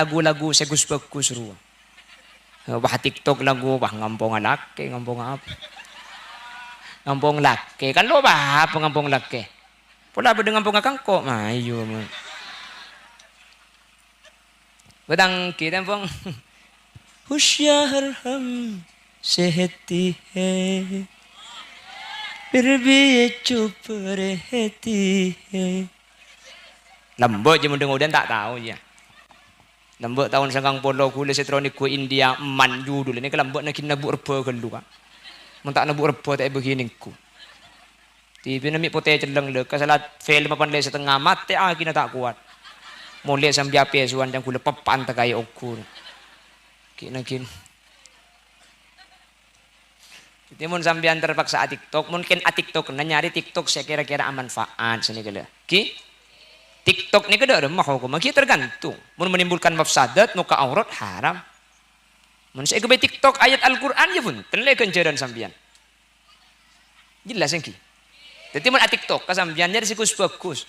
lagu-lagu segus bagus ruang. Bah TikTok lagu bah ngampong laki, ngampong apa? Ngampong laki kan lo bah apa ngampong laki? Pula beda ngampong kangko, ayo man. Bedang kita pong Husyar ham sehati hai, berbi chup rehti hai. Lembut je mudah-mudahan tak tahu ya. Lembut tahun 90 kula setronik ku India man judul ini kelembut nak kena bu reba kelu kan. Mun tak nabu reba tak begini ku. Tiba nami pote celeng le kasalat film apa le setengah mati kena tak kuat. Mulai sambil api suan yang kula papan tak kaya ukur. Kina kin. Jadi mun sambian terpaksa TikTok, mungkin TikTok na nyari TikTok saya kira-kira aman manfaat sini kala. Ki TikTok ni kada remah hukum, kita tergantung. Mun menimbulkan mafsadat muka aurat haram. Mun saya ke TikTok ayat Al-Qur'an ya pun tenle kenceran sambian. Jelas engki. Jadi mun TikTok kasambian nyari sikus bagus.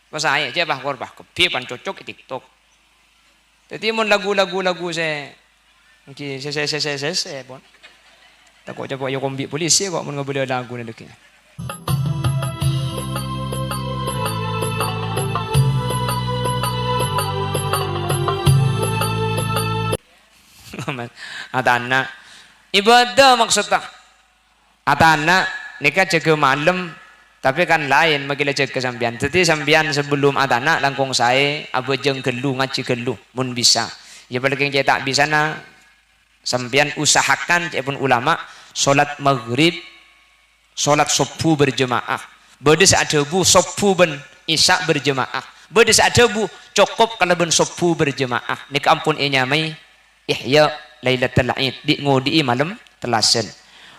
Pas saya je bah korbah kepi pan cocok TikTok. Jadi mun lagu-lagu saya engki saya pun. Takut coba yo kombi polisi kok mun ngabeli lagu ni dek. Atana ibadah maksudnya atana nikah jaga malam tapi kan lain magila jaga sambian. Jadi sambian sebelum atana langkung saya abajeng gelu ngaji gelu mun bisa ya paling je tak bisa na sambian usahakan pun ulama solat maghrib solat subuh berjemaah beda seadebu subuh ben isya berjemaah beda seadebu cukup kalau ben subuh berjemaah nik ampun nyamai ihya lailatul id di ngodi malam telasan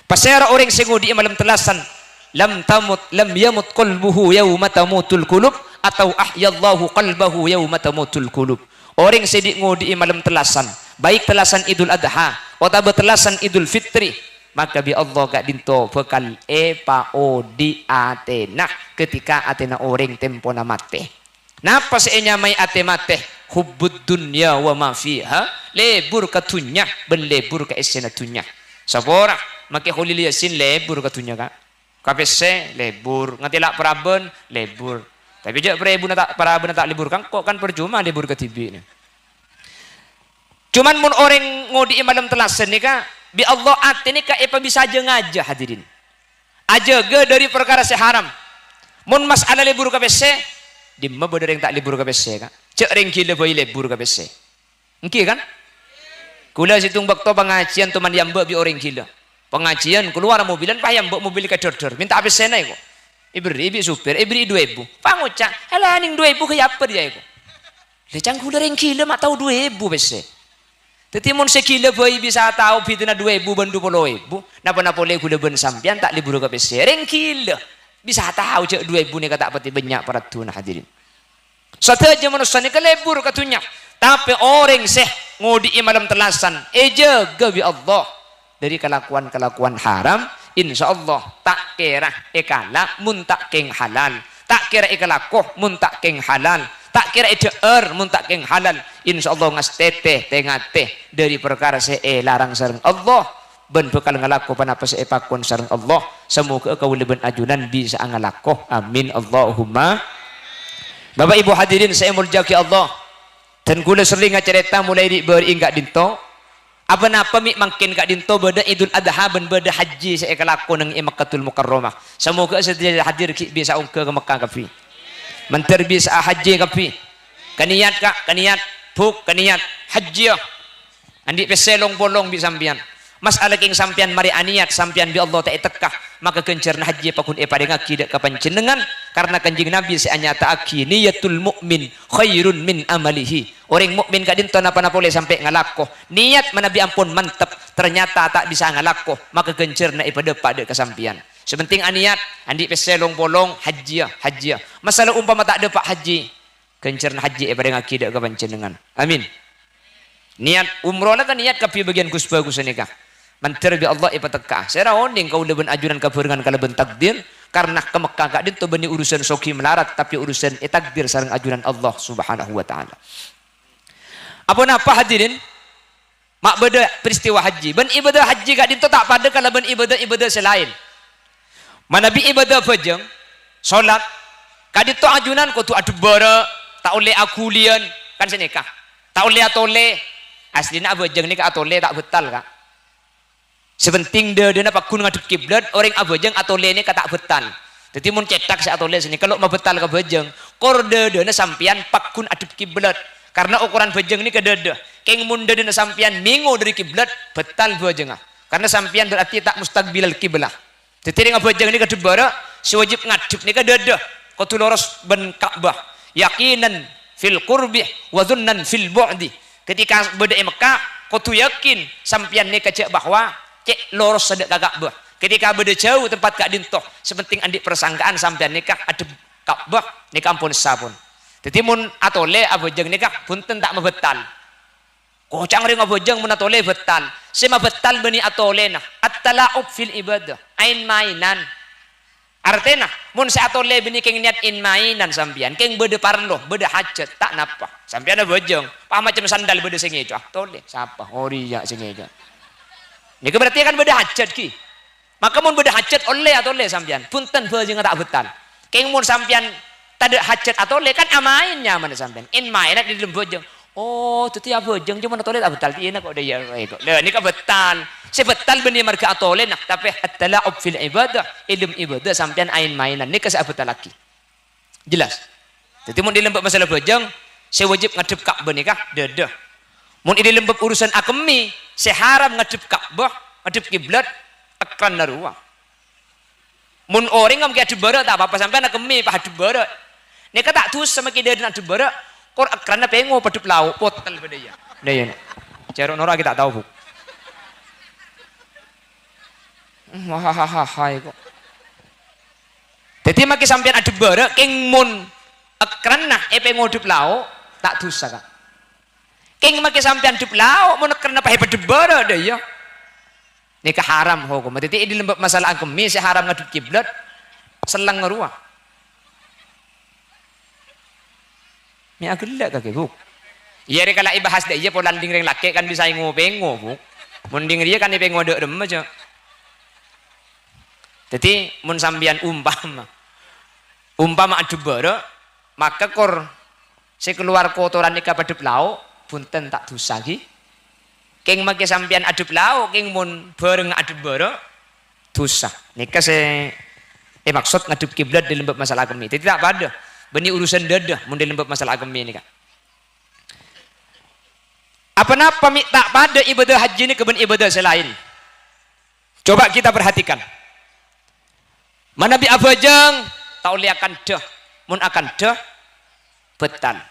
pasera orang sing ngodi malam telasan lam yamut qalbuhu yauma tamutul qulub atau ahyallahu qalbahu yauma tamutul qulub orang sedik ngodi malam telasan baik telasan Idul Adha atau telasan Idul Fitri maka bi Allah gak dinto bekal pao di Atena ketika Atena orang tempo na mate napa seenya mai ate mate hubbud dunya wa ma fiha lebur katunya ben lebur ka esena tunya sapora make khulil yasin lebur katunya ka kapese lebur ngatila praben lebur tapi je prebu na tak praben tak libur kan kok kan percuma libur ke tibi ni cuman mun orang ngodi malam telasan ni ka bi Allah ate ni ka apa bisa aja ngajah hadirin aja ge dari perkara seharam mun masalah libur kapese dimma bodo yang tak libur kapese ka cek ring gila boy libur kapese engki kan kula situng bakto pengajian teman yang mbak bi orang gila pengajian keluar mobilan pah yang mbak mobil ka dor minta apese na iko ibri supir ibri 2000 panguca ala ning 2000 kaya apa dia iko le cangku ring gila mak tahu 2000 bese teti mun sekila boy bisa tahu fitna 2000 ben 20000 napa-napa le kula ben sampean tak libur kapese ring gila bisa tahu cek 2000 ni kata pati banyak para tuna hadirin saja manusia ni kelebur katunya tapi orang seh ngodi malam telasan jaga bi Allah dari kelakuan haram insyaallah tak kira ekala mun tak keng halal tak kira ekalakoh mun tak keng halal tak kira edeer mun tak keng halal insyaallah ngastete tengate dari perkara larang sareng Allah ben bekal ngalako panapa pakon sareng Allah semoga kau leben ajunan bisa ngalako amin Allahumma. Bapak ibu hadirin saya muljaki Allah dan kula sering cerita mulai di beringgat dinto apa-apa mi mungkin kak dinto beda Idul Adha ben beda haji saya kelako nang Makkahul Mukarramah semoga saya hadir bisa ungke ke Mekah kafi menter bisa haji kafi kaniat kak kaniat buk kaniat haji andi peselong bolong bisa sampean masalah king sampean mari aniat sampean bi Allah tak tekah maka kencerna haji pakun pada ngaki dak kapanjenengan karena kanjeng Nabi seanyata aki niyatul mukmin khairun min amalihi orang mukmin kadinto napa-napa boleh sampai ngalakoh niat manabi ampun mantep ternyata tak bisa ngalakoh maka kencerna pada kesampian sepenting aniat andi peselong bolong haji masalah umpama tak ada pak haji kencerna haji pada ngaki dak kapanjenengan amin niat umroh lah kan niat kapi bagian bagus nikah manter bi Allah ipatekah saya oning kau leben ajuran kaberengan kaleben takdir karena ke Mekah kak dinto beni urusan soki melarat tapi urusan takdir sareng ajuran Allah subhanahu wa ta'ala Apa napa hadirin? Mak beda peristiwa haji. Ben ibadah haji gak dinto tak pada kalau ben ibadah selain. Manabi ibadah pejeng, solat, kadito ajunan ko tu adu bara, tak oleh akulian, kan senikah. Tak oleh atole, aslina abajeng ni ka atole tak betal kak. Sepenting dia nak pakun ngadep kiblat, orang abajeng atole ni ka tak betal. Jadi mun cetak si atole sini, kalau mau betal ke bajeng, korde dia sampian pakun adep kiblat. Karena ukuran bajeng ni kedede. Keng munda dina sampian minggu dari kiblat betal bajeng. Karena sampian berarti tak mustaqbilal kiblah. Jadi dengan bajeng ni kedede bara sewajib ngadep ni kedede. Kau tu lurus ben Ka'bah. Yakinan fil qurbi wa dhunnan fil bu'di. Ketika beda Mekah, kau tu yakin sampian ni kecek bahwa cek lurus sedek Ka'bah. Ketika beda jauh tempat kak dintoh, sepenting andik persangkaan sampian nikah adep Ka'bah nikah ampun sabun. Jadi mun atole abojeng nikah punten tak mebetal. Kocang ring abojeng mun atole betal. Sema betal beni atole nah. At-tala'ub fil ibadah. Ain mainan. Artinya mun se atole beni keng niat in mainan sampian. Keng bede parlo, bede hajat tak napa. Sampian abojeng. Pah macam sandal bede sing ejo. Atole siapa? Oriya sing ejo. Nika berarti kan bede hajat ki. Maka mun bede hajat oleh atole sampian. Punten bojeng tak betal. Keng mun sampian tada hajat atau le kan amainnya mana sampean in mainan di dalam bojeng. Oh tu tiap bojeng cuma atau le tak betal tiana kok dia kok le ni ka betal si betal benih marga atau le nak tapi at-tala'ub fil ibadah ilmu ibadah sampean ain mainan ni ka sa betal lagi jelas. Jadi mun di lembab masalah bojeng si wajib ngadep Ka'bah nikah dedah. Mun di lembab urusan akemi si haram ngadep Ka'bah ngadep kiblat akran naruah. Mun orang ngam ke bara tak apa-apa sampean akemi pa bara. Nika tak tus sama kita dengan debara, kor kerana pengo padup lau potel pada dia. Dia, cerok nora kita tahu bu. Hahaha kok. Jadi maki sampean ada bara, keng mun kerana pengo dup lau tak tus kan. Keng maki sampean dup lau, mun kerana pahe padup bara dia. Nika haram hukum. Jadi di lembab masalah agami, saya haram ngaduk kiblat, selang ngeruah. Mi agelak kake bu. Iya re kala ibahas dah iya polan ding reng laki kan bisa pengo bu. Munding dia kan pengo dek dem aja. Jadi mun sambian umpama adu bara maka kor si keluar kotoran nika padup lau punten tak dosa ki. Keng make sambian adu lau keng mun bareng adu bara dosa. Nika se maksud ngadep kiblat di lembab masalah agami. Jadi tak pada. Beni urusan dadah mun lembab masalah agama ini kan. Apa napa tak pada ibadah haji ini keben ibadah selain. Coba kita perhatikan. Mana bi abajang tak boleh akan dah. Mun akan dah betal.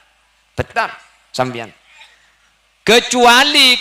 Betal sampian. Kecuali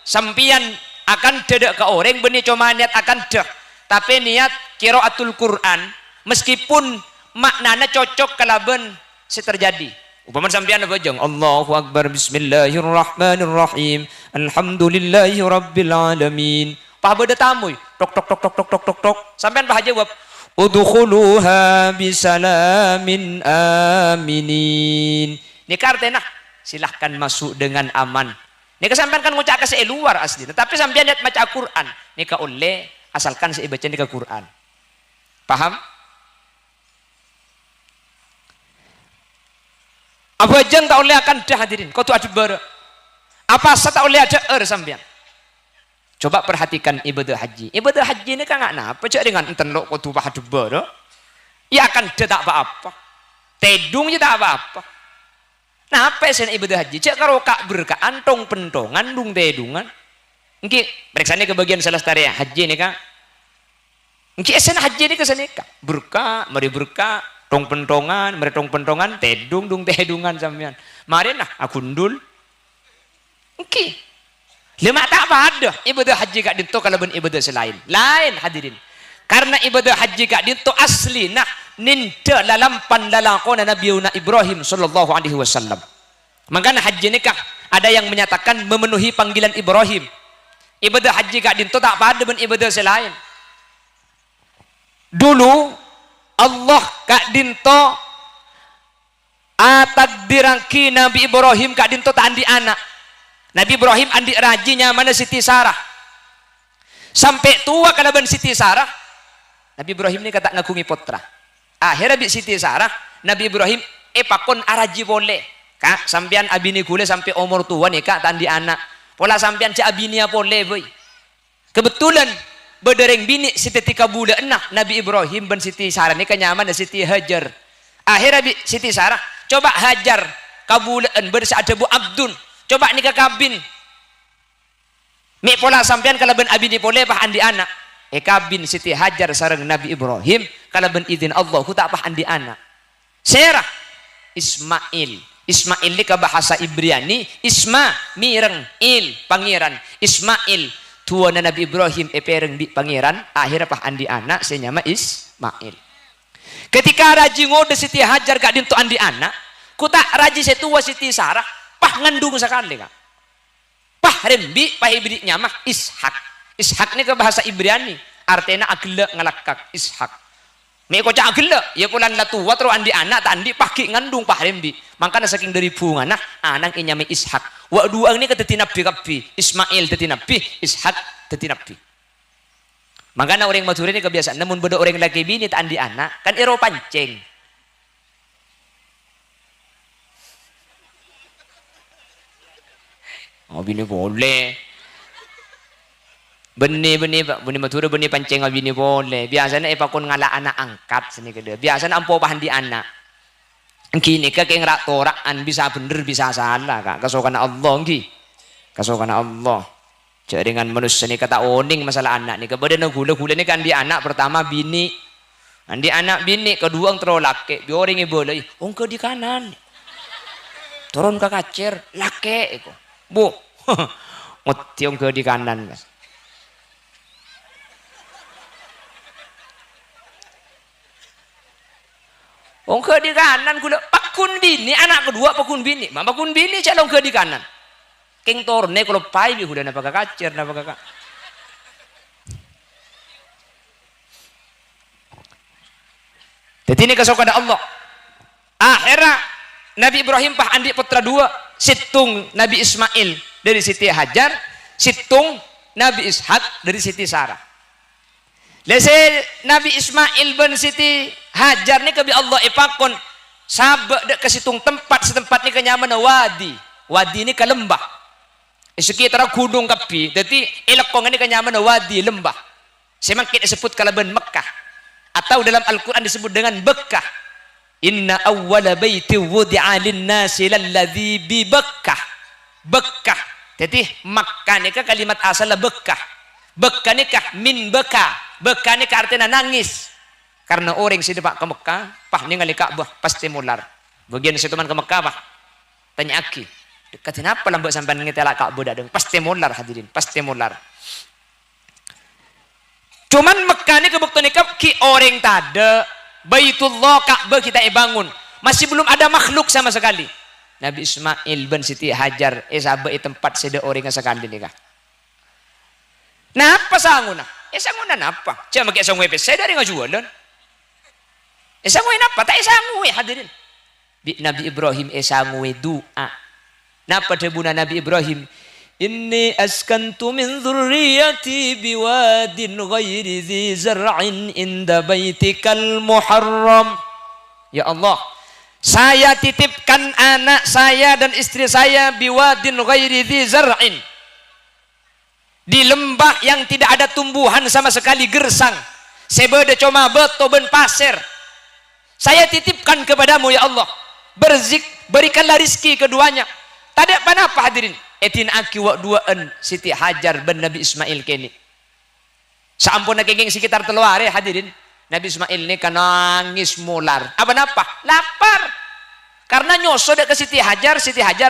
sampian akan dadak ke orang beni cuma niat akan dah. Tapi niat qiraatul Quran meskipun maknanya cocok kalaban terjadi. Umpama sampean bajang Allahu akbar bismillahirrahmanirrahim alhamdulillahi rabbil alamin. Pah beda tamu tok tok tok tok tok tok tok tok sampean pah jawab udkhuluha bisalamin aminin. Ini artinya silahkan masuk dengan aman. Ini sampean kan ngucap ke luar asli, tapi sampean lihat baca Quran. Ini ka oleh asalkan saya baca ke Quran. Paham? Apa jeng tak oleh akan dah hadirin. Kau tu ada bara. Apa asa tak oleh ada sambian. Coba perhatikan ibadah haji. Ibadah haji ini kan nggak napa. Cak dengan enten lo kau tu ada bara. Ya akan dah tak apa-apa. Tedung je tak apa-apa. Napa sen ibadah haji? Cak kalau kak berka antong pentongan dung tedungan. Engki periksanya ke bagian salah tari haji ini kan. Engki sen haji ini ke sana kan. Berka, mari berka. Tong pentongan, meretong pentongan, tedung dung tedungan sampean. Mari nah aku ndul. Oke. Lima tak ada ibadah haji kak dinto kalau ben ibadah selain. Lain hadirin. Karena ibadah haji kak dinto asli nah ninda lalampan lalakona Nabiuna Ibrahim sallallahu alaihi wasallam. Makanya haji nikah ada yang menyatakan memenuhi panggilan Ibrahim. Ibadah haji kak dinto tak pada ben ibadah selain. Dulu Allah kak dinto Atagdirangki Nabi Ibrahim kak dinto andi anak. Nabi Ibrahim andi rajinya mana Siti Sarah. Sampai tua kalaban Siti Sarah. Nabi Ibrahim ini kata ngakungi putra. Akhirnya bi Siti Sarah, Nabi Ibrahim pakon araji boleh. Kak sampean abini kule sampai umur tua nih kak tandi anak. Pola sampean cak abinia boleh boy. Kebetulan bedereng bini seketika bulan enak Nabi Ibrahim ben Siti Sarah ini kenyaman Siti Hajar. Akhirnya bi Siti Sarah coba Hajar kabulaan bersa ada Bu Abdul coba nikah kabin mi pola sampean kalau ben abini boleh pah andi anak kabin Siti Hajar sareng Nabi Ibrahim kalau ben izin Allah ku tak pah andi anak Serah Ismail ini ke bahasa Ibrani Isma mireng il pangeran Ismail tuana Nabi Ibrahim pereng di pangeran akhirnya pah andi anak senyama Ismail. Ketika raji ngode Siti Hajar gak dintu andi anak, kuta raji setua Siti Sarah, pah ngandung sekali kak. Pah rembi, pah ibri nyamah Ishak. Ishak ini ke bahasa Ibrani, artinya agile ngelakak Ishak. Meko cak agile, ya pulan la tua terus andi anak, tak andi paki ngandung pah rembi. Makanya saking dari bunga nah, anak ini nyamah Ishak. Wa dua ini kata nabi kapi, Ismail teti nabi, Ishak teti nabi. Makanya orang Madura ini kebiasaan namun beda orang laki bini tak andi anak kan ero pancing oh bini boleh beni Madura beni pancing oh bini boleh biasanya pakon ngala anak angkat sini kedua biasanya ampo pahan di anak kini kak yang rak toraan bisa bener bisa salah kak kasokan Allah ki kasokan Allah. Jaringan manusia ini kata oning masalah anak nih kemudian gula ini kan di anak pertama bini di anak bini kedua terlalu laki biaring ibu lagi ke di kanan turun ke kacer laki itu bu ngoti ke di kanan mas ke di kanan gula pakun bini anak kedua pakun bini calon ke di kanan King torne kalau pai bi udah napa kacer napa kakak. Jadi ini kesokan Allah. Akhirnya Nabi Ibrahim pah andi putra dua, situng Nabi Ismail dari Siti Hajar, situng Nabi Ishak dari Siti Sarah. Lese Nabi Ismail ben Siti Hajar ni kebi Allah ipakon sabak dek ke situng tempat setempat ni kenyaman wadi. Wadi ini ke lembah. Sekitar gunung kapi, jadi ilakong ini kenyaman wadi lembah. Semakin disebut kalaban Mekah atau dalam Al-Quran disebut dengan Bekkah. Inna awwala baiti wudi'a lin-nasi lalladzi bi Bekkah. Bekkah. Jadi Makkah ini kalimat asal Bekkah. Bekkah ini min Bekkah. Bekkah ini artinya nangis. Karena orang sini pak ke Mekah, pah ningali Ka'bah pasti mular. Bagian situ man ke Mekah, pak tanya aki. Dekat kenapa lambat sampai ngetelak Ka'bah dadeng pasti mular hadirin pasti mular cuman Mekah ini kebuktian ki orang tada Baitullah Ka'bah kita bangun masih belum ada makhluk sama sekali Nabi Ismail ben Siti Hajar sabai tempat seda orang sekali nih kah napa sanguna sanguna napa cuma kayak sangwe saya dari ngajualan sangwe napa tak sangwe hadirin Nabi Ibrahim sangwe doa napa debuna Nabi Ibrahim inni askantu min dzurriyyati biwadin ghairi dzi zar'in inda baitikal muharram ya Allah saya titipkan anak saya dan istri saya biwadin ghairi dzi zar'in di lembah yang tidak ada tumbuhan sama sekali gersang sebeda cuma beto ben pasir saya titipkan kepadamu ya Allah berikanlah rizki keduanya. Tadi apa hadirin? Etin aki wa duaan Siti Hajar ben Nabi Ismail kini. Sampun nakenging sekitar teluare hadirin. Nabi Ismail ini kan nangis mular. Apa napa? Lapar. Karena nyoso dek ke Siti Hajar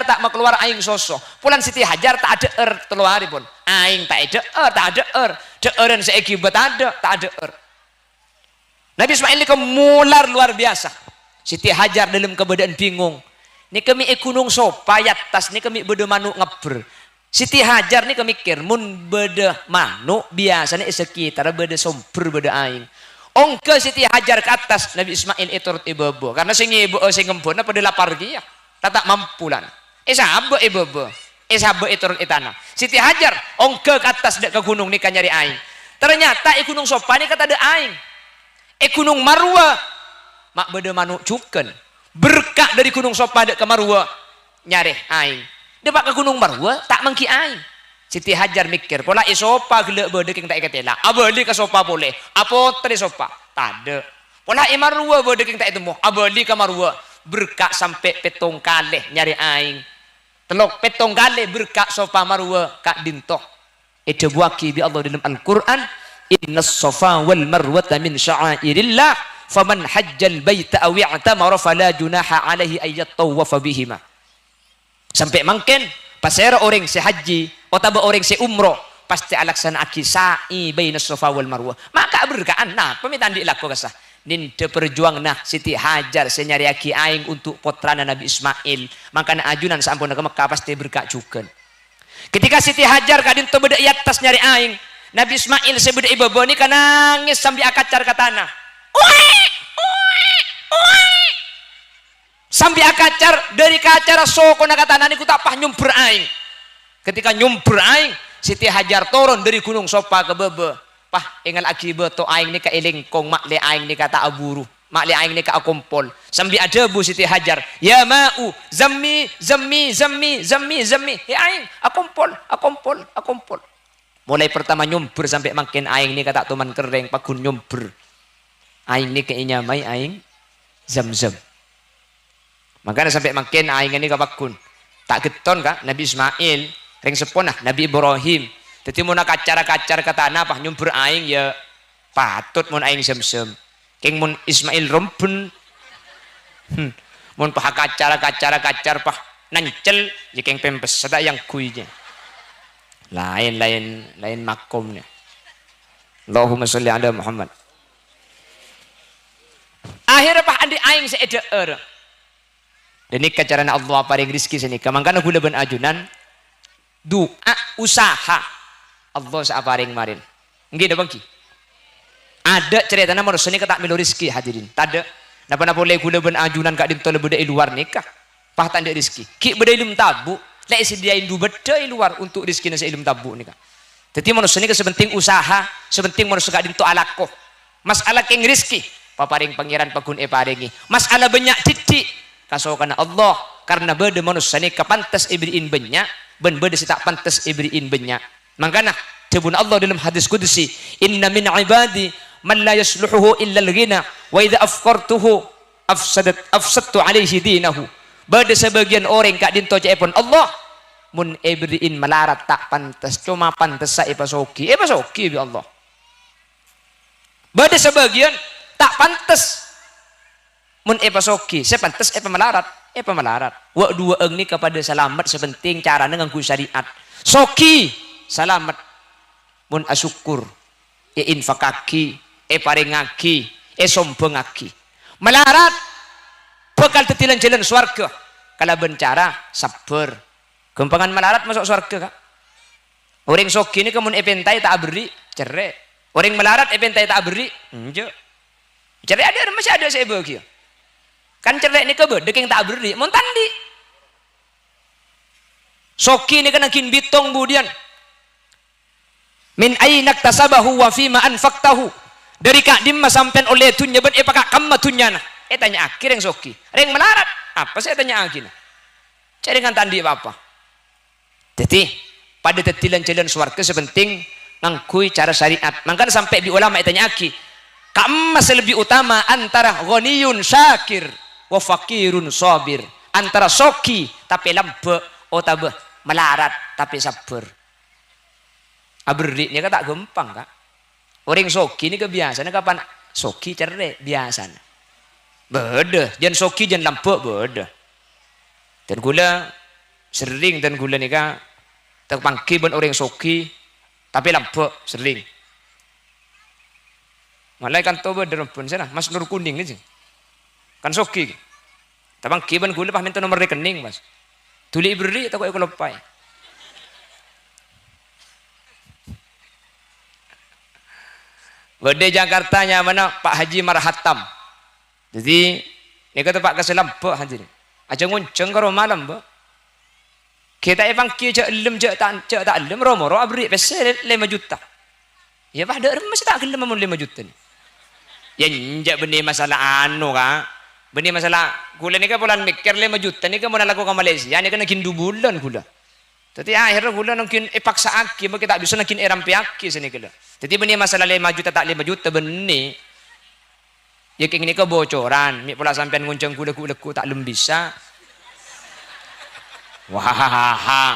tak mau keluar aing soso. Pulan Siti Hajar tak ada teluari pun. Aing tak ada Deeran seegi bet ada, tak ada Nabi Ismail ini kemular luar biasa. Siti Hajar dalam keadaan bingung. Ini kami gunung sopayat tas ini kami beda manuk ngeber. Siti Hajar ini kemikir mun beda manuk biasanya sekitar beda somber beda aing. ongke Siti Hajar ke atas Nabi Ismail itu ibu karena sing ibu sing ngembona pada lapar dia tak mampu lan sahabat ibu sahabat itu itana Siti Hajar ongke ke atas dek ke gunung nikah nyari aing ternyata gunung Sofa ini kata ada aing gunung Marwa mak beda manuk cuken berkah dari gunung Sofa dek ke Marwa nyari aing depak ke gunung Marwa tak mengki aing Siti Hajar mikir pola isopa gelek bede king tak ikatela abeli ke Sofa boleh apa tadi Sofa tade pola Marwa bede king tak itemu abeli ke Marwa berkah sampai petong kalih nyari aing telok petong kalih berkah Sofa Marwa kak dintoh itu buaki bi Allah dalam Al-Qur'an innas Safa wal Marwata min sya'airillah faman hajjal baita aw i'tamara fala junaha alaihi ayyat tawafa bihima sampai mangken pasera orang si haji atau orang si umroh pasti alaksana aki sa'i baina Safa wal Marwah maka berkaan nah pemitaan dilaku kasah ninde perjuang nah Siti Hajar senyari aki aing untuk putrana Nabi Ismail maka ajunan sampun ke Mekah pasti berkak juga ketika Siti Hajar kadin to beda atas nyari aing Nabi Ismail sebeda ibu ni kan nangis sambil akacar ke tanah sambil akacar dari kacara soko na katana niku tak pah nyumber aing ketika nyumber aing Siti Hajar turun dari gunung Sofa ke bebe pah ingal akibat to aing ni ka elingkong mak le aing ni kata aburu mak le aing ni ka akompol sambil ada bu Siti Hajar ya ma'u zammi he aing akompol mulai pertama nyumber sampai makin aing ni kata tuman kering pakun nyumber aing ni ke inyamai aing zam-zam makanya sampai makin aing ini kapakun tak geton kak Nabi Ismail ring seponah Nabi Ibrahim jadi mau nak kacar kata tanah pah nyumpur aing ya patut mun aing sem king mun Ismail rompen mun pah kacar pah nancel jikeng pempes sada yang kuinya lain makomnya Allahumma sholli ala Muhammad akhirnya pah andi aing seeder dan ini caranya Allah paring rizki sini. Kamangkana gula ben ajunan doa usaha Allah saparing marin. Nggih da bangki. Ada ceritanya manusia ini ketak milu rizki hadirin. Tada. Napa boleh gula ben ajunan kak dinto lebeda luar nikah. Pah tanda rizki. Ki beda ilmu tabu. Lek sediain du beda luar untuk rizki nasi ilmu tabu nikah. Jadi manusia ini sepenting usaha, sepenting manusia kak dinto alakoh. Masalah keng rizki. Paparing pangeran pagun paringi. Masalah banyak titik. Kasokan Allah karena beda manusia ini kapantas ibriin banyak ben beda si tak pantas ibriin banyak makanya tebun Allah dalam hadis kudusi inna min ibadi man la yasluhuhu illa al-ghina wa idza afqartuhu afsadtu alaihi dinahu beda sebagian orang kak dinto cepon Allah mun ibriin melarat tak pantas cuma pantas sa ipasoki bi Allah beda sebagian tak pantas mun pasoki sepantes melarat wa dua eng ni kepada selamat sepenting cara nganggu syariat soki selamat mun asyukur infakaki paringaki sombongaki melarat bakal tetilan jalan swarga kalau bencara sabar gempangan melarat masuk swarga kak orang soki ni kemun pentai tak beri cerai orang melarat pentai tak beri enjo cerai ada masih ada saya bagi kan cerek ni kebe deking tak beri mon tandi soki ni kan kin bitong budian min ainak tasabahu wa fima anfaqtahu dari kak dimma sampean oleh tunya ben pakak kamma tunyana tanya akhir yang soki reng melarat apa saya tanya akhir cari dengan tandi apa jadi pada tetilan jalan swarga sepenting ngangkui cara syariat makanya sampai di ulama tanya akhir kamma lebih utama antara ghaniyun syakir wa fakirun sabir antara soki tapi lembe otabe melarat tapi sabar abri ni tak gampang kak orang soki ni kebiasaan kapan soki cerai biasa beda jan soki jan lembe beda dan gula sering dan gula ni kak terpangki ben orang soki tapi lembe sering malaikat toba dalam pun sana mas nur kuning ni kan soki tabang kiban gula pah minta nomor rekening mas tuli beri atau aku lepai Bade Jakarta nya mana Pak Haji Marhatam. Jadi ni kata Pak keselam ba hadir. Aja ngunceng karo malam ba. Kita evang ki je lem je tak lem romo abri pese 5 juta. Ya bah dak remes tak gelem mun 5 juta ni. Ya njak benih masalah anu ka. Benih masalah gula ni ka bulan mikir 5 juta ni ka mun laku ke Malaysia ni kena kindu bulan gula. Tapi akhirnya gula nungkin paksa aki ba kita bisa nungkin erampi aki sini kala. Jadi benih masalah 5 juta tak 5 juta benih. Ya keng ni ka bocoran, mi pula sampean ngunceng gula-gula tak lem bisa. Wah,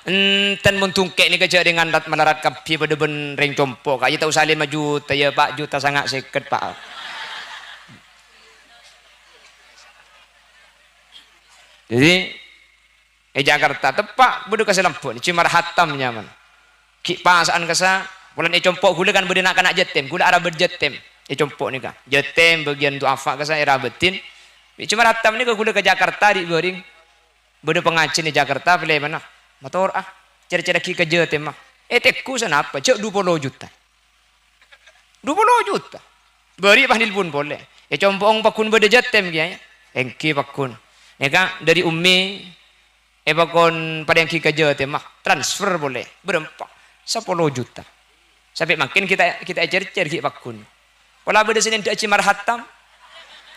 enten mun tungkek ni kerja dengan melarat kapi pada ben ring tompo kaya tak usah 5 juta ya Pak, juta sangat seket Pak. Jadi Jakarta tepak bodoh kasih lampu ni cimar hatam nyaman. Ki pasaan kasa bulan compok gula kan bede nak jetem, gula arah berjetem. Compok ni kan. Jetem bagian tu afak kasa era betin. Cimar hatam ni ke gula ke Jakarta di boring. Bodoh pengacin di Jakarta pilih mana? Motor cari-cari ki kerja tema. Teku sana apa? Cek 20 juta. 20 juta. Beri panil pun boleh. Compong pakun berdejat tem kia. Engki pakun. Ya kan dari Umi. Pakun pada yang ki kerja tema. Transfer boleh. Berempat. 10 juta. Sampai makin kita cari-cari ki pakun. Kalau berde sini tidak cimar hatam.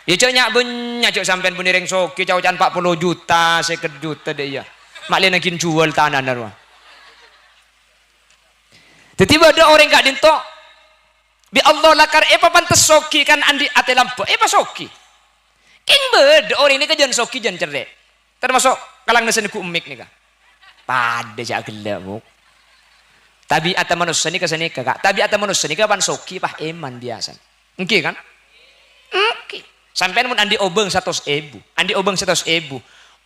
Ya caknya banyak cak sampean pun ireng soki cak 40 juta, 50 juta deh ya. Maklin nakin jual tanah narwa. Tiba-tiba ada orang gak dinto. Bi Allah lakar pantes soki kan andi ate lampu. Soki. King beda orang ini kan soki jan cerdik. Termasuk kalang nesen ku umik nih kak. Pada cak gelap bu. Tabiat manusia ni kesini kakak. Tabiat manusia ni kapan soki pah eman biasa. Engki kan? Engki. Sampai mun andi obeng 100.000, andi obeng 100.000,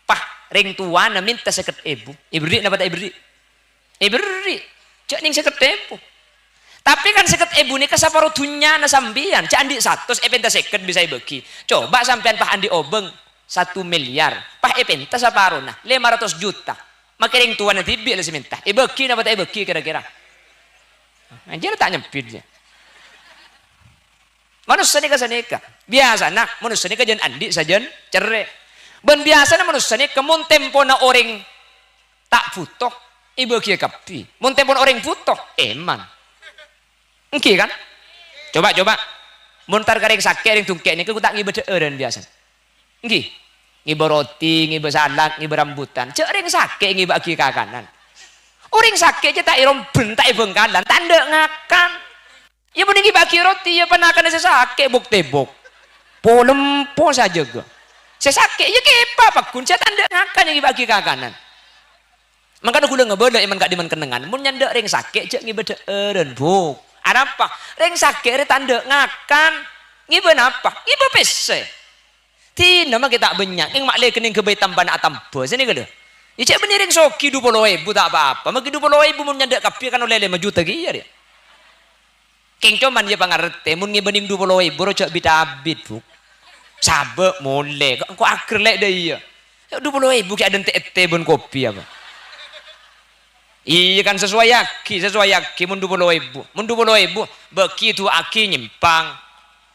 pah ring tua na minta 50.000, ibri na bata ibri, cak ning 50.000. Tapi kan 50.000 ni kasaparo dunya na sambian, cak andi 100, penta 50 bisa ibeki. Coba sampean pah andi obeng 1 miliar, pah penta saparo na 500 juta, maka ring tua na tibi lah seminta, ibeki na bata ibeki kira-kira. Anjir tak nyempit je. Manusia ni kasanika. Biasa nak manusia ni kajan andi sajan cerai. Ben biasa na manusia ni kemun tempo na orang tak butuh ibu kia kapi. Mun tempo na orang butuh eman. Engki kan? Coba. Mun tar kareng sakit ring tungkek ni ku tak ngibe deureun biasa. Engki. Ngibe roti, ngibe salak, ngibe rambutan. Cek ring sakit ngibe aki kakanan. Orang sakit je tak irom bentak bengkalan, tanda ngakan. Ya mending bagi roti ya panakan sesake buk tebok. Polempo saja ke. Sesake ya kepa pakun saya tanda ngakan yang bagi kakanan. Maka gula ngebeda iman gak diman kenengan. Mun nyandak ring sakit cek ngibeda eren buk. Ada apa? Ring sakit tanda ngakan. Ngiben apa? Ngiben pese. Tina mah kita banyak. Yang maklai kening kebaik tambahan atampo. Sini ke ya cek bener ring soki 20.000 tak apa-apa. Maki 20.000 mun nyandak kapi kan oleh 5 juta kia dia. Keng cuman dia pangarete mun ngibening 20.000 rojak bitabit bu. Sabe mole kok akhir lek dia. 20.000 ki ada tete bon kopi apa. Iya kan sesuai yaki mun 20.000. Mun 20.000 begitu aki nyimpang.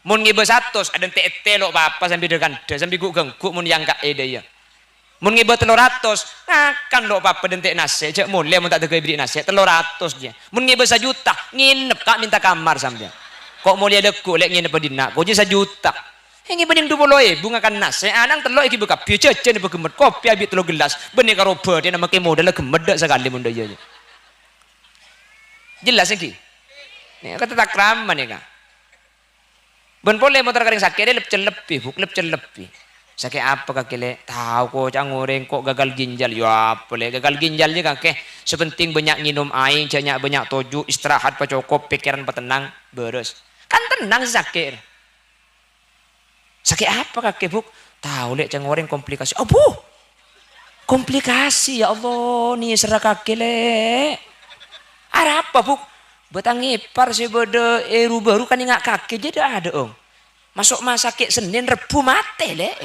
Mun ngibe 100 ada tete lo apa sambil dekan sambil guk mun yang gak dia. Mun ngibe 300 kan lo apa dentek nase cek mulai mun tak tega beri nase 300 dia. Mun ngibe 1 juta nginep kak minta kamar sampean. Kok mulai deku lek nginep dina kok je 1 juta. Ngibe ning 20.000 ngakan nase anang telok iki buka piye cecen begemet kopi abi 3 gelas benih karo dia nama ke modal gemet sekali mun dia. Jelas iki. Nek kata takraman ya kak. Ben boleh motor karing sakit lep celepi buk lep celepi. Sakit apa kakek tahu kok cangoreng kok gagal ginjal ya apa le gagal ginjal je kakek sepenting banyak minum air banyak toju istirahat pacokop pikiran petenang beres kan tenang sakit apa kakek buk tahu le cangoreng komplikasi oh bu komplikasi ya Allah nih serah kakek le ada apa buk betang ngipar si bede baru kan ingat kakek jadi ada om masuk sakit Senin Rebu mati le.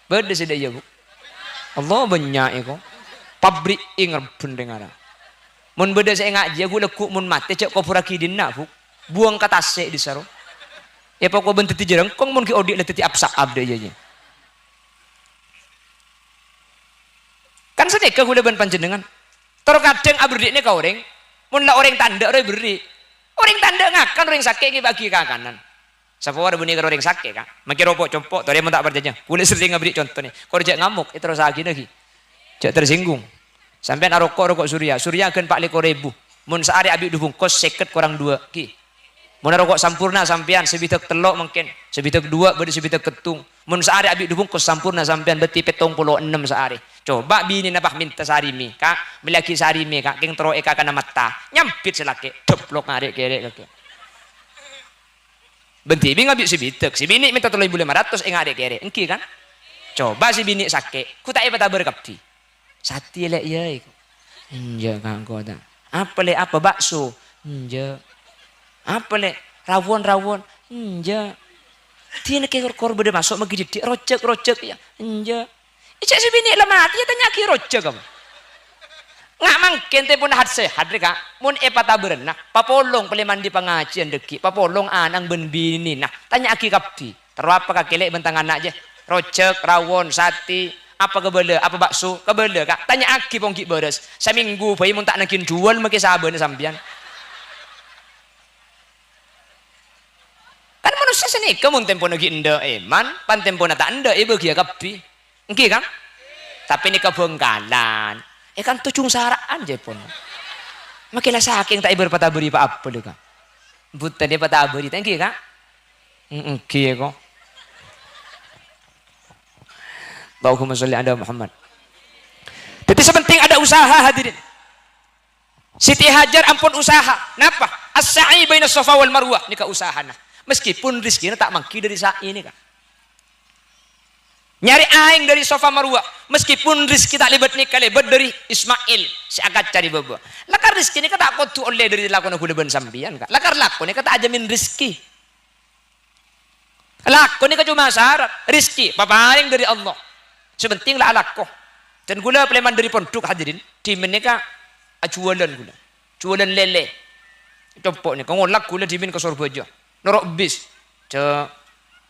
Beda sih dia bu. Allah banyak itu. Pabrik ingat pendengar. Mun beda saya ngaji aku lekuk mun mate cek kau pura kidin nak buang ke tasik di saro. Ya pokok bentuk jereng kong mun ki odik leteti apsak abde aja. Kan sedekah gula ban panjenengan. Terkadang aberdik ini kau orang, mun lah orang tanda orang beri. Orang tanda ngakan orang sakit ki bagi kakanan. Sapa ada bunyi karo orang sakit kan. Makin ropok compok, tadi mun tak berjanya. Kulit sering ngabrik contoh nih. Kau rejak ngamuk, itu terus lagi lagi. Cek tersinggung. Sampai rokok surya akan 4.000. Mun sehari abik dibungkus seket kurang 2 ki. Mun rokok sampurna sampean sebitek telok mungkin, sebitek 2 berarti sebitek ketung. Mun sehari abik dibungkus sampurna sampean berarti 76 sehari. Coba bini nabah minta sarimi, kak, melaki sarimi kak, keng tero eka kana mata, nyampit selaki, deplok ngarek kerek kak. Benti bini ngabik sebitek, si bini minta 3.500 ngarek kerek, engki kan? Coba si bini sakit, ku tak iba tabar kapti. Sati lek ya iku. Inja kang kota. Apa lek apa bakso? Inja. Apa lek rawon? Inja. Tiene ke kor bede masuk magi didik rocek ya. Inja. Icak si bini lah mati ya tanya ki rocek kamu. Nggak mungkin te pun hat sehat reka. Mun epa taberna, papolong pele mandi pengajian deki, papolong anang ben bini. Nah, tanya aki kapti. Terus apa kakelek bentang anak aja? Rocek, rawon, sati, apa kebele, apa bakso, kebele kak. Tanya aki pongki beres. Seminggu bayi mun tak nakin jual maki saben sampean. Kan manusia seni kemun tempo nagi enda eman, pan tempo nata enda ibu kia kapi, engki kan? Tapi ini kebengkalan, kan tucung saraan je pun. Makilah saking tak berpatah beri apa deh kan? Buta dia patah beri, engki kan? Engki kok. Allahumma sholli ala Muhammad. Jadi sepenting ada usaha hadirin. Siti Hajar ampun usaha. Napa? As-sa'i baina Safa wal Marwah nikah usaha nah. Meskipun rizkinya tak mangki dari sa'i ini kan. Nyari aing dari Safa Marwah. Meskipun rizki tak lebat nikah lebat dari Ismail. Si akad cari bebo. Lakar rizki ini kata aku tu oleh dari lakon aku leban sambian kan. Lakar lakon ini kata ajamin rizki. Lakon ini cuma syarat rizki. Paparing dari Allah. Sepenting lah lakoh. Dan gula peleman dari pondok hadirin. Di menikah jualan gula. Jualan lele. Compok ni. Kau ngolak gula dimin ke Surabaya. Norok bis.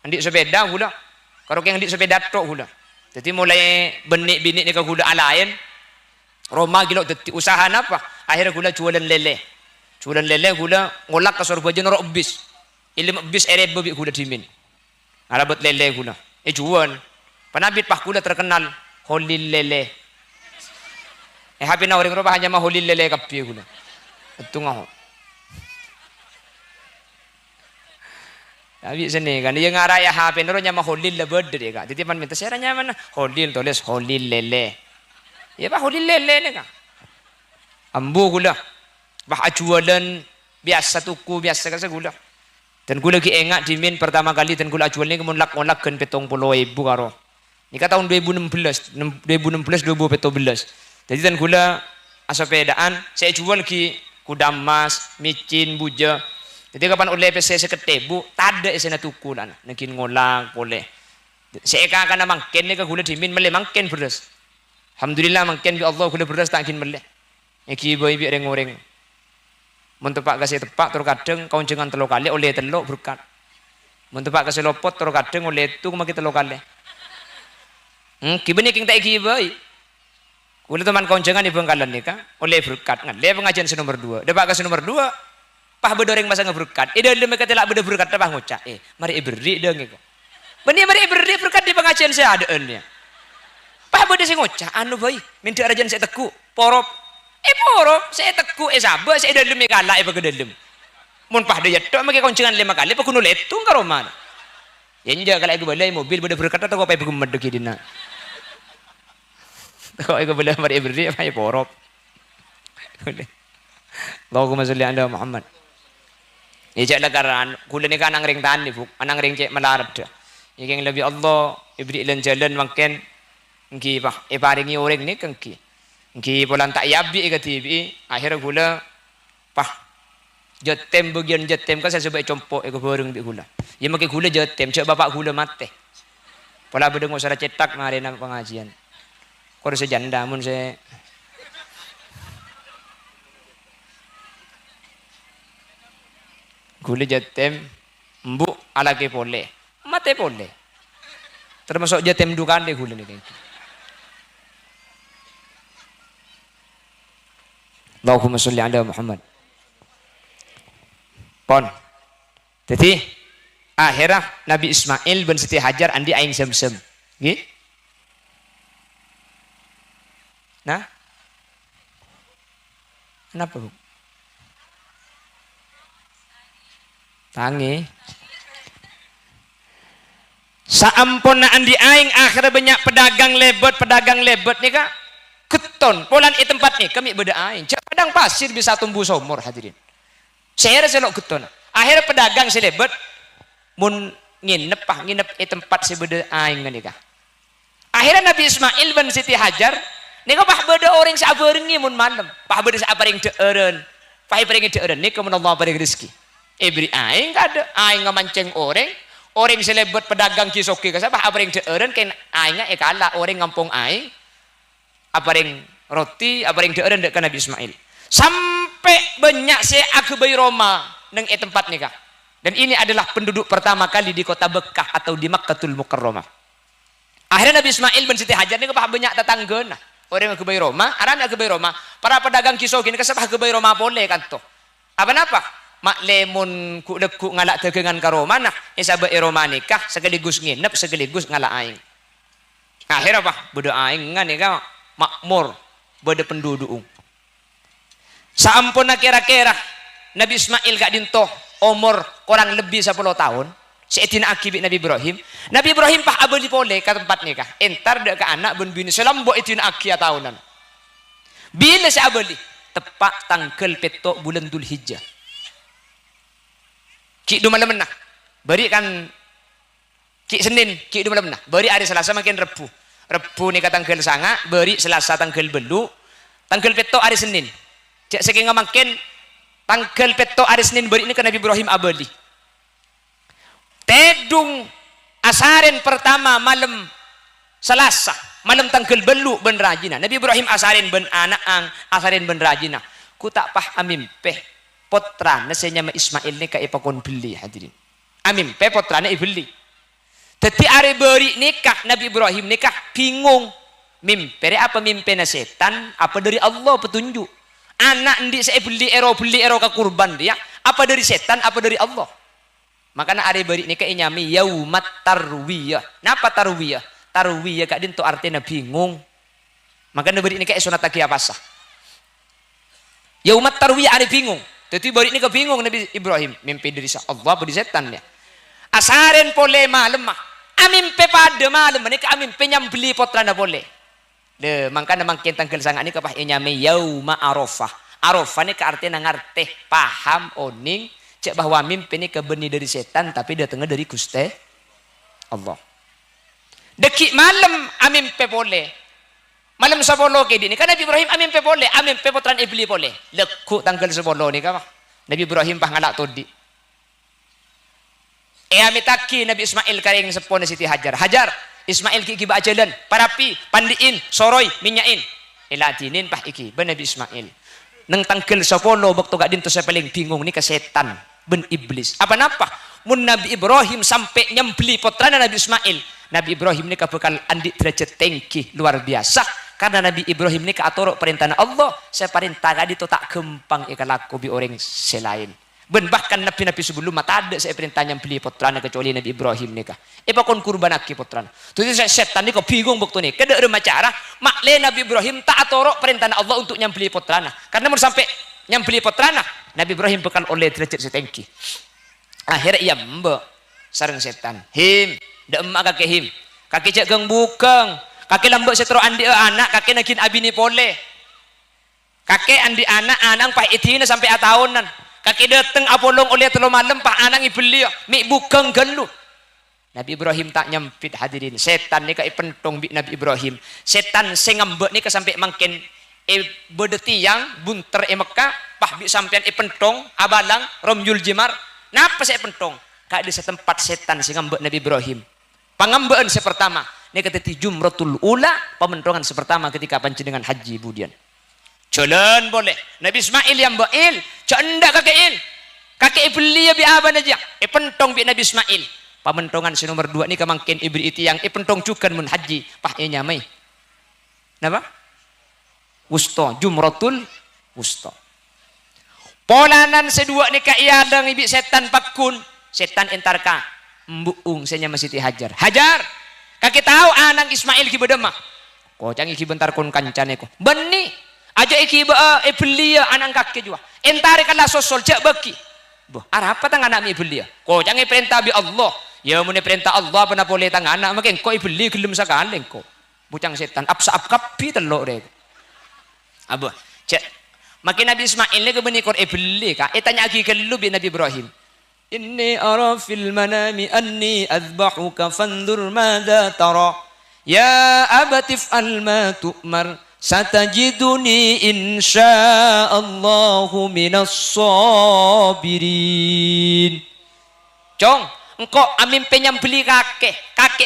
Andik sepeda gula. Kalau yang andik sepeda tok gula. Jadi mulai benik-benik ni ke gula alain. Roma gila detik usaha apa? Akhirnya gula jualan lele. Jualan lele gula ngolak ke Surabaya norok bis. Ilmu bis ere bebik gula dimin. Alabat lele gula. Jual. Panabit pah gula terkenal. Holil lele. Happy na orang Eropa hanya mah holil lele kapi gula. Itu ngah. Tapi sini kan dia ngaraya HP noronya mah holil lebed dia kan. Titipan minta seranya mana? Holil tulis holil lele. Ya pak holil lele ni kan. Ambu gula. Bah jualan biasa tuku biasa kan gula. Dan gula ki engat dimin pertama kali dan gula jual ni kemun lak kan 70.000 karo. Ni kata tahun 2016 2017. Jadi dan gula asapedaan saya jual ki kuda emas, micin, buja. Jadi kapan oleh PC seketebu, tada esena tuku lan, nakin ngolang boleh. Saya akan mangken ni ke gula dimin mele mangken beras. Alhamdulillah mangken bi Allah gula beras tak kin mele. Iki boy bi reng-oreng. Mun tepak kasih tepak terkadang kau jangan telok kali oleh telok berkat. Mun tepak kasih lopot terkadang oleh tu maki telok kali. Kibeni king tak kibai. Kula teman kau jangan di Bengkalan ni kan oleh berkat. Ngan le pengajian nomor 2. Depak kasih nomor 2. Pah bedoreng masa ngeberkat. Ida leme kata lak beda berkat pah ngocak. Mari iberi deng iko. Beni mari iberi berkat di pengajian saya ada nya. Pah beda sing ngocak anu bae minta rajan saya teku porop. Porop saya teku sabar saya ida leme kala iba kedelem. Mun pah dia tok make koncengan 5 kali pa kuno letung ka Roma. Ya nja kala iku balai mobil beda berkat atau apa ibu medek dina. Kok iku balai mari iberi apa porop. Allahumma sholli ala Muhammad. Ijak lagaran, kula ni kan anang ring tan ni buk, anang ring cek melarat dah. Yang lebih Allah ibri ilan jalan makin, engki bah, paringi orang ni kengki, engki polan tak yabi ke TV, akhirnya gula, pah, jetem bagian jetem kan saya sebab compok ego bareng di gula. Ya makin gula jetem, cek bapak gula mate. Pola bedeng usara cetak ngare nang pengajian. Kau sejanda mun saya. gule jatem mbuk alake pole mate pole termasuk jatem dukan deh gule nih. Allahumma sholli ala Muhammad. Pon. Jadi akhirnya Nabi Ismail bin Siti Hajar andi aing Zamzam. Nggih. Nah. Kenapa, Bu? Tangi. Saampuna andi aing akhirnya banyak pedagang lebet nih Kak. Keton, polan i tempat nih kami beda aing. Padang pasir bisa tumbuh somor hadirin. Saya selok keton. Akhirnya pedagang selebet mun nginep i tempat si beda aing nih Kak. Akhirnya Nabi Ismail bin Siti Hajar nika pah beda orang saberengi mun malam. Pah beda sabareng deureun. Pah paring deureun nika mun Allah paring rezeki. Ibri aing kada aing ngamancing orang selebet pedagang kisoki ka pah paring deureun ken aing kala orang ngampung aing aparing roti, aparing deureun dek Nabi Ismail. Sampai banyak si Akbai Roma neng tempat nih Kak. Dan ini adalah penduduk pertama kali di kota Bekkah atau di Makkatul Mukarramah. Akhirnya Nabi Ismail bin Siti Hajar nih banyak tetanggana. Orang Akbai Roma, arana Akbai Roma, para pedagang kisokin kasabah Akbai Roma boleh kan to. Apa mak lemon ku deku ngalak tegengan ka Roma nah isabe Roma nikah sekaligus nginep sekaligus ngalak aing. Akhirnya apa? Beda aing ngan nih Kak. Makmur pada penduduk. Saampuna kira-kira Nabi Ismail gak dintoh umur kurang lebih 10 tahun. Seetina akibik Nabi Ibrahim. Nabi Ibrahim pah abeli pole ke tempat nikah. Entar dek ke anak bun bini selambok itina akia tahunan. Bila si abeli tepak tanggal petok bulan Dzulhijjah. Ki du malam menah. Beri kan ki Senin, ki du malam menah. Beri hari Selasa makin Rebu. Rebu nika tanggal sanga, beri Selasa tanggal belu, tanggal peto hari Senin. Cek saking ngamakin tanggal peto hari Senin beri ini ke Nabi Ibrahim abeli. Tedung asaren pertama malam Selasa, malam tanggal belu ben rajina. Nabi Ibrahim asaren ben anaang, asaren ben rajina. Ku tak pah amimpe potra nasenya ma Ismail nika ipakon beli hadirin. Amimpe potrane ibeli. Teti are beri nikah Nabi Ibrahim nikah bingung mimpere apa mimpena setan apa dari Allah petunjuk anak ndi saya beli ero ke kurban dia apa dari setan apa dari Allah makanya are beri nikah nyami yaumat tarwiyah napa tarwiyah kak dinto artinya bingung makanya beri nikah sunat takia pasah yaumat tarwiyah are bingung teti beri nikah bingung Nabi Ibrahim mimpi dari Allah apa dari setan ya asaren pole malam amimpe pada malam ini amimpe nyambeli potrana boleh de mangkana mangkin tanggal sangat ini kapah nyame yauma arafah arafah ini artinya ngarteh paham oning cek bahwa mimpi ini kebeni dari setan tapi datangnya dari Gusti Allah deki malam amimpe boleh malam 10 ke ini kan Nabi Ibrahim amimpe boleh amimpe potran ibli boleh leku tanggal 10 nih kapah Nabi Ibrahim pah ngalak todi amitaki Nabi Ismail karing sepone Siti Hajar Ismail ki ba jalan parapi pandiin soroy minyain iladinin pah iki ben Nabi Ismail nang tangkel 10 waktu gak dinto saya paling bingung nih ke setan ben iblis apa napa mun Nabi Ibrahim sampai nyembeli putrana Nabi Ismail Nabi Ibrahim ini bakal andi derajat tinggi luar biasa karena Nabi Ibrahim ini atorok perintah Allah saya perintah gadi to tak gempang ikalaku bi orang selain ben bahkan nabi-nabi sebelum mata ada saya perintahnya beli putrana kecuali Nabi Ibrahim nikah. Ipakon kurban aki putrana. Terus saya setan ni kau bingung waktu ni. Kada ada macara makle Nabi Ibrahim tak atorok perintah Allah untuk nyambeli putrana. Karena mau sampai nyambeli putrana Nabi Ibrahim bukan oleh derajat setengki. Akhirnya ia mbak sarang setan. Him, dak emak kaki him. Kaki cek geng bukeng. Kaki lambak setro andi anak kaki nakin abini pole. Kaki andi anak pak itina sampai atahunan. Kaki dateng apolong oleh telo malam pak anang ibeli mi bukeng gelu Nabi Ibrahim tak nyempit hadirin setan ni kai pentong bi Nabi Ibrahim setan sing ngambek ni sampai mangken bedetiang bunter Mekah pah bi sampean pentong abalang romjul jimar napa saya pentong kak di setempat setan sing ngambek Nabi Ibrahim pangambean sepertama ni keteti jumratul ula pementongan sepertama ketika panjenengan haji budian jalan boleh Nabi Ismail yang bail cendak kakeil Kakek belia bi aban aja. Pentong bi Nabi Ismail. Pamentongan si nomor 2 ni kamangkin ibri itu yang pentong cukan mun haji. Pah nyamai. Napa? Wusto, jumratul wusto. Polanan sedua ni ka iadang ibi setan pakun. Setan entarka. Mbuung senya Siti Hajar. Hajar. Kakek tahu anang Ismail ki bedemah. Ko cang iki bentar kon kancane ko. Beni. Aja iki ba belia anang kakek jua. Entare kala sosol cek beki. Boh, arah apa tang anak mi belia? Ko cang perintah bi Allah. Ya mun perintah Allah pernah boleh tang anak makin ko beli gelem sakale ko. Bucang setan apsa apkapi telok rek. Abo, cek makin Nabi Ismail ni kebeni kor beli ka. Tanya lagi ke lu bi Nabi Ibrahim. Inni ara fil manami anni azbahuka fandur madza tara. Ya abatif al ma tu'mar satajiduni insyaallahu minas sabirin. Cong, engkau amin penyam beli kakek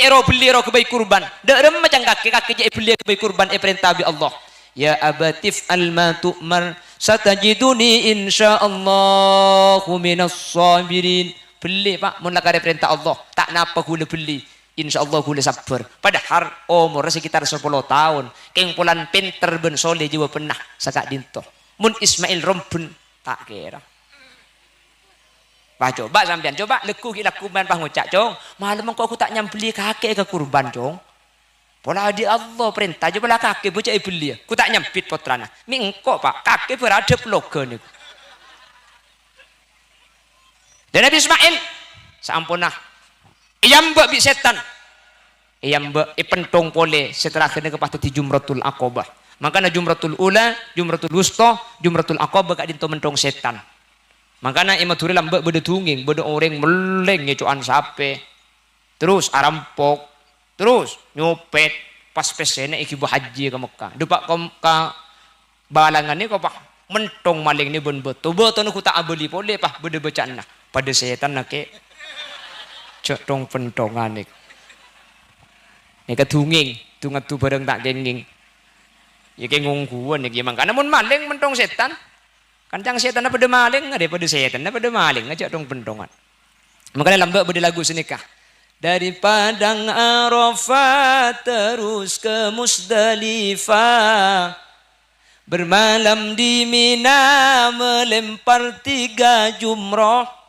ero beli ero kebaik kurban. Derem macam kakek je beli kebaik kurban perintah bi Allah. Ya abatif al ma tu'mar satajiduni insyaallahu minas sabirin. Beli pak mun lakare perintah Allah tak napa gula beli insyaallah gula sabar padahal umur sekitar 10 tahun kengpulan pinter ben soleh jiwa pernah sakak dinto mun Ismail rompen tak kira pak coba sampean coba leku laku man pah ngucak cong malam kok aku tak nyambeli kakek ke kurban cong pola di Allah perintah coba lah kakek bocah beli aku tak nyampit potrana mi engkau pak kakek beradab logo niku. Dan Nabi Ismail sampunah iyamba bi setan iyamba ipentong pole setelah kena kepatu di jumratul aqabah makana jumratul ula jumratul wusta jumratul aqabah kak dinto mentong setan makana imaturi lambak beda tunging beda orang meleng ngecuan sape terus arampok terus nyopet pas pesene iki bu haji ke Mekah dupak ka balangan ni kau pak mentong maling ni ben betul nu ku tak abeli pole pah beda bacaan nah pada setan nak ke cotong pentongan ni ketunging tungat tu bareng tak genging ya ke ngungguan ni gimana karena mun maling mentong setan kancang setan apa pada maling ada pada setan apa pada maling aja dong pentongan makanya lambak pada lagu senikah dari Padang Arafah terus ke Musdalifah bermalam di Mina melempar 3 jumrah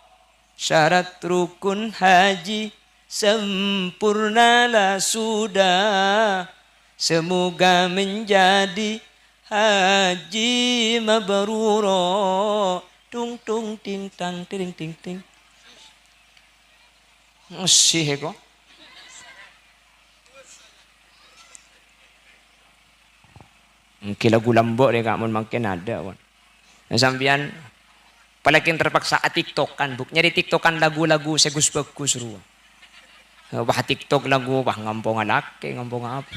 syarat rukun haji sempurnalah sudah semoga menjadi haji mabrur tung tung ting tang ting ting ting masih kok mungkin lagu lambok dia kak makin ada kan sampean apalagi terpaksa tiktokan buk nyari tiktokan lagu-lagu segus bagus ruang bah tiktok lagu bah ngampong laki ngampong apa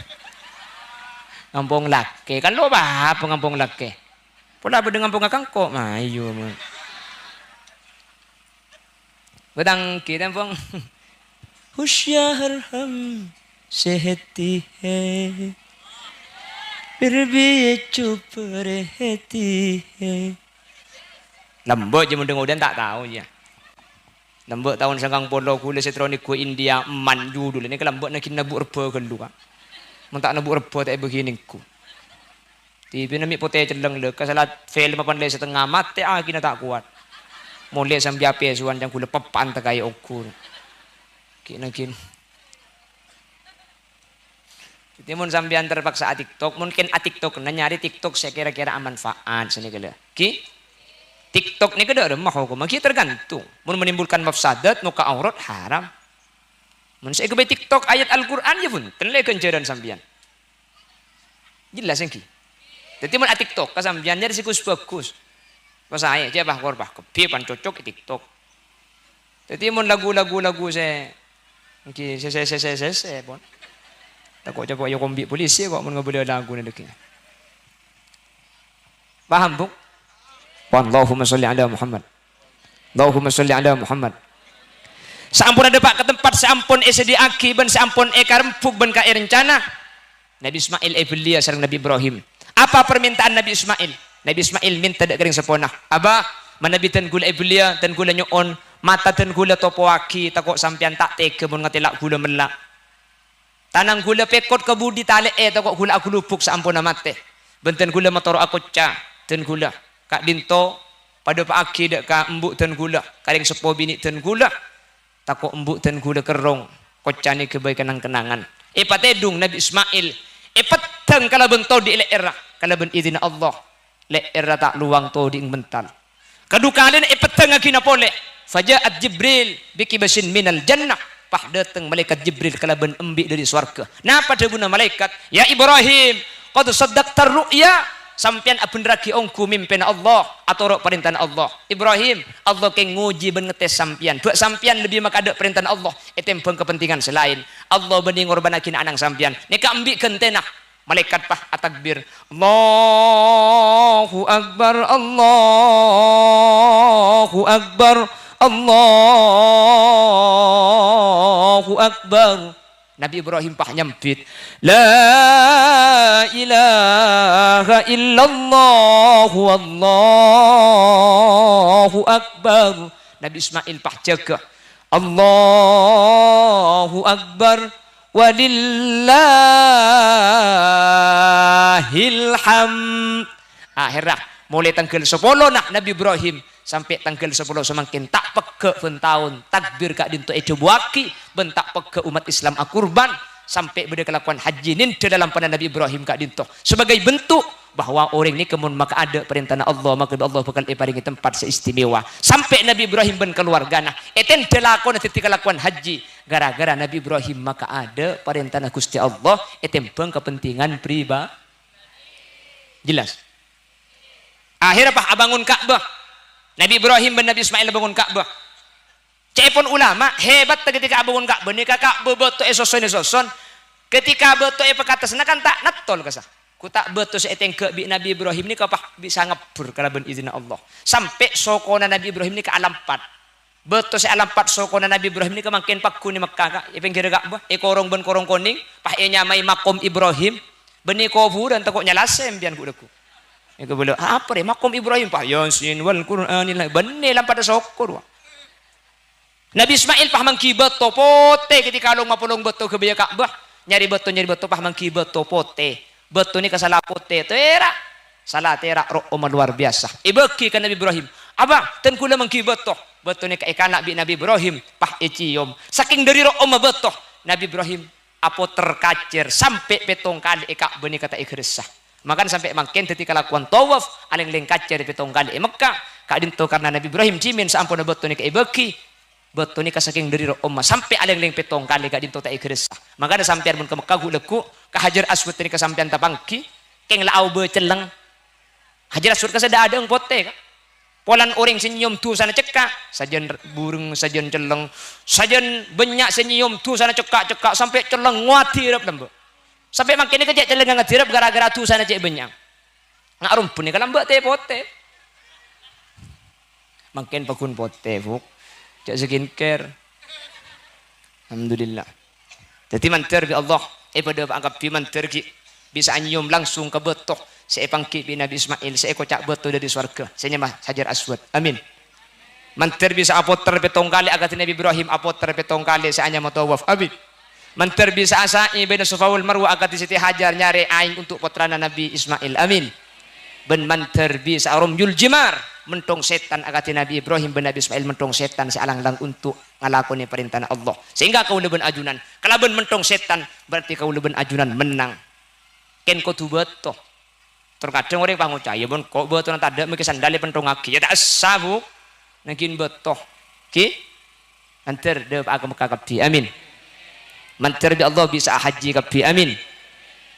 ngampong laki kan lo bah apa ngampong laki pula beda ngampong akang kok ayo man bedang kita pong husyarham sehati hai berbi chup rehti hai lembut je mudah-mudahan tak tahu ya. Lembut tahun 90 kula setronik ku India man judul ini kelembut nak kena buk reba kelu kan. Mun tak nabuk reba tak begini ku. Tiba nami pote celeng le kasalat film 8 setengah mate kena tak kuat. Molek sampai ape suan jang kula pepan tak kaya ukur. Kina kin. Jadi mun sampean terpaksa TikTok mungkin TikTok nyari TikTok saya kira-kira aman manfaat sini kala. Ki TikTok ni kada remah hukum, kita tergantung. Mun menimbulkan mafsadat, muka aurat haram. Mun saya kebai TikTok ayat Al-Quran ya pun, tenle kencaran sambian. Jelas engki. Jadi mun TikTok kasambian jadi sikus bagus. Pas saya je bah korbah kepi pan cocok TikTok. Jadi mun lagu saya, engki saya pun. Takut coba yo kombi polisi kok mun ngabeli lagu ni deki. Paham bu? Allahumma sholli ala Muhammad. Allahumma sholli ala Muhammad. Sampun ada pak ke tempat sampun sediaki ben sampun karempuk ben ka rencana. Nabi Ismail belia sareng Nabi Ibrahim. Apa permintaan Nabi Ismail? Nabi Ismail minta dak kering seponah. Abah, manabi ten gula ibelia ten gula nyoon mata ten gula topoaki takok sampean tak teke mun ngatilak gula melak tanang gula pekot ke budi tale takok gula aku lupuk saampuna mate benten gula matoro aku ca ten gula kak dinto pada pak aki dek ka embuk ten gula karing sepo bini ten gula takok embuk ten gula kerong kocani kebaikan kenangan patedung Nabi Ismail peteng kala bento di leera kala ben izin Allah leera tak luang to di bental kadukalin peteng akina pole fajaat Jibril bikibasin minal jannah pah dateng malaikat Jibril kala ben embik dari swarga napa debuna malaikat ya Ibrahim qad saddaqtar ru'ya sampian apun raki ongku mimpin Allah atau rok perintah Allah Ibrahim Allah ke nguji ben ngetes sampian buat sampian lebih maka ada perintah Allah etempeng kepentingan selain Allah bening ngorbanakin anang sampian nika ambik kentenah malaikat pah atakbir Allahu akbar Allahu akbar Allahu akbar Nabi Ibrahim pah nyampit la ilaha illallah wallahu akbar Nabi Ismail pah jaga Allahu akbar walillahil hamd akhirnya mulai tanggal 10 nak Nabi Ibrahim sampai tanggal 10 semakin tak peke tahun takbir kak dinto ejo buaki bentak peke umat Islam akurban sampai beda kelakuan haji ninte dalam pada Nabi Ibrahim kak dinto sebagai bentuk bahwa orang ini kemun maka ada perintah Allah maka Allah bakal paringi tempat seistimewa sampai Nabi Ibrahim ben keluargana eten delakon ketika lakuan haji gara-gara Nabi Ibrahim maka ada perintah Gusti Allah eten beng kepentingan pribadi jelas akhirnya pak abangun Ka'bah Nabi Ibrahim dan Nabi Ismail bangun Ka'bah. Cepon ulama hebat ketika bangun Ka'bah ni Ka'bah beto esoson ketika beto pekatasna kan tak natol kasah. Ku tak beto seeteng ke bi Nabi Ibrahim ni kapah bisa ngepur kalau ben izin Allah. Sampai sokona Nabi Ibrahim ni ke alam 4. Beto se alam 4 sokona Nabi Ibrahim ni ke makin pakku ni Mekah ka epeng kira Ka'bah korong ben korong koning pah nyamai makom Ibrahim beni kubur dan takok nyalasem bian ku deku. Eko belo apa re makom Ibrahim pak Yasin wal Qur'anil benne lam pada sokor Nabi Ismail pah mangki beto pote ketika long mapolong beto ke biaya Ka'bah nyari beto pah mangki beto pote beto ni kasalah pote tera salah tera roh luar biasa ibeki kan Nabi Ibrahim abah ten kula mangki beto ni ka ekanak bi Nabi Ibrahim pah eciom saking dari roh beto Nabi Ibrahim apo terkacir sampai petong kali Ka'bah ni kata ikresah makan sampai makin ketika lakukan tawaf aling kacer petong kali Mekah kak dinto karena Nabi Ibrahim cimin sampun beto ni ka ibeki beto ni saking dari Umma sampai aling petong kali kak dinto tak ikresah makanya sampean mun ke Mekah guleku ka Hajar Aswad ni ka sampean tapangki keng laau be celeng Hajar Aswad ka sada ada pote ka polan orang senyum tu sana cekak sajen burung sajen celeng sajen banyak senyum tu sana cekak sampai celeng nguati rap lembe sampai makin kejak celeng ngadirap gara-gara tu sana cek benyang ngarum pun ni kalau mbak teh pote makin pakun pote fuk cek skincare alhamdulillah jadi manter bi Allah pada anggap bi manter ki bisa anyum langsung ke betok saya pangki bi Nabi Ismail saya kocak beto dari surga saya nyembah Hajar Aswad amin manter bisa apoter petong kali agat Nabi Ibrahim apoter petong kali saya hanya mau tawaf amin manter bisa asai baina Safa wal Marwa agat Siti Hajar nyari aing untuk putrana Nabi Ismail amin ben manter bisa romjul jimar mentong setan agat Nabi Ibrahim ben Nabi Ismail mentong setan sealang-lang untuk ngalakoni perintah Allah sehingga kau leben ajunan kalau ben mentong setan berarti kau leben ajunan menang ken ko tu beto terkadang orang pangucap ya bon kok beto nang tada meki sandale pentong aki ya tak sabu nangkin beto ki anter de agama kakabdi amin manter bi Allah bisa haji kabdi amin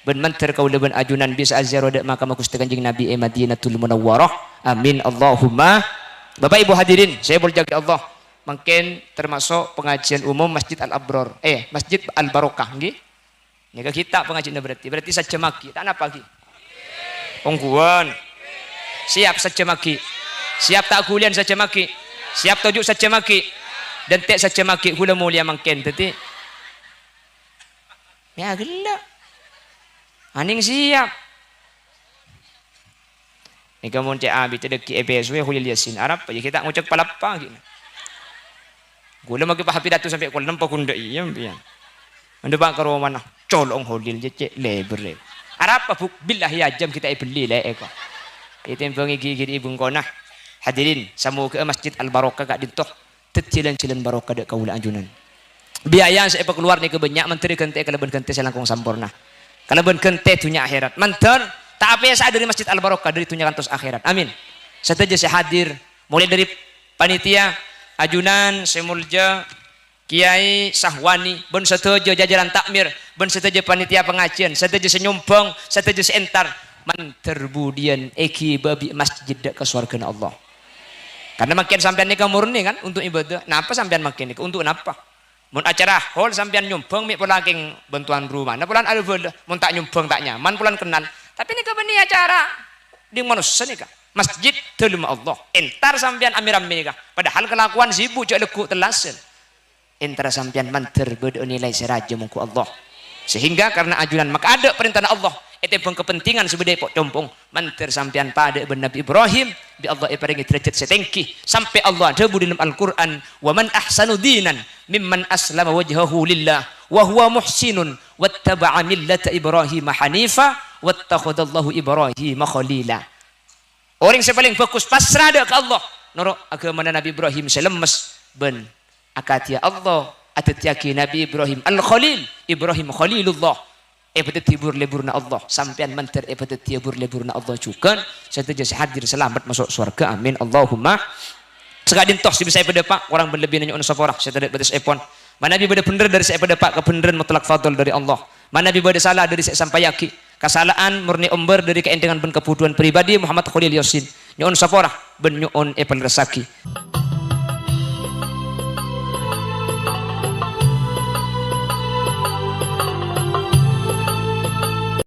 ben manter kau leben ajunan bisa azhar dak maka Gusti Kanjeng Nabi Madinatul Munawwarah amin Allahumma Bapak Ibu hadirin saya berjaga Allah mungkin termasuk pengajian umum Masjid Al Abror Masjid Al Barokah nggih nika kita pengajian berarti saja maki tak napa lagi ongguan siap saja maki siap tak kulian saja maki siap tujuk saja maki dan tek saja maki kula mulia mungkin tadi ya gelak aning siap Nika mun cek abi tedeki EPSW Hulil Yasin Arab ya kita ngucek palapa gitu. Gula magi pahapidatu sampai kul nampak kunda iya pian. Anda bang ke rumah mana? Colong Hulil cek leber. Arab apa billahi ajam kita beli le eko. Itu yang gigi ibu kona. Hadirin samu ke Masjid Al Barokah gak dintoh. Tecilan-cilan barokah dek kaula anjunan. Biaya saya keluar ni ke banyak menteri kente kalaban kente selangkung sampurna. Kalaban kente tunya akhirat. Mantar tak apa ya saya dari Masjid Al Barokah dari tunya kantos akhirat. Amin. Setelah saya hadir mulai dari panitia ajunan semulja Kiai Sahwani ben setuju jajaran takmir ben setuju panitia pengajian setuju senyumbang setuju seentar manterbudian eki babi masjid ke surga Allah. Karena makin sampean nikah murni kan untuk ibadah. Napa sampean makin nikah untuk napa? Mun acara hol sampean nyumbang mi pulaking bantuan rumah. Nah pulan ada boleh mun tak nyumbang tak nyaman pulan kenal. Tapi nikah beni acara di manusia nikah. Masjid telum Allah. Entar sampean amiram nikah. Padahal kelakuan sibuk cak lekuk telasen. Entar sampean manter beda nilai seraja muku Allah. Sehingga karena ajunan maka ada perintah Allah. Itu pun kepentingan sebagai pok compong manter sampean pada ben Nabi Ibrahim bi Allah paringi derajat setengki sampai Allah ada dalam Al-Qur'an wa man ahsanu dinan mimman aslama wajhahu lillah wa huwa muhsinun wattaba'a millata Ibrahim hanifa wattakhadallahu Ibrahim khalila. Orang yang paling fokus pasrah ke Allah nurut agama Nabi Ibrahim selemes ben akatia Allah atatiaki Nabi Ibrahim al-Khalil Ibrahim Khalilullah tibur leburna Allah sampean manter tibur leburna Allah juga setuju hadir selamat masuk surga amin Allahumma sekadin toh si bisa pedepak orang berlebih nanya safarah saya tidak batas epon mana bi bade bener dari saya pedepak kebenaran mutlak fadl dari Allah mana bi bade salah dari saya sampai yaki kesalahan murni umber dari keendengan ben kebutuhan pribadi Muhammad Khalil Yasin nyon safarah ben nyon epal resaki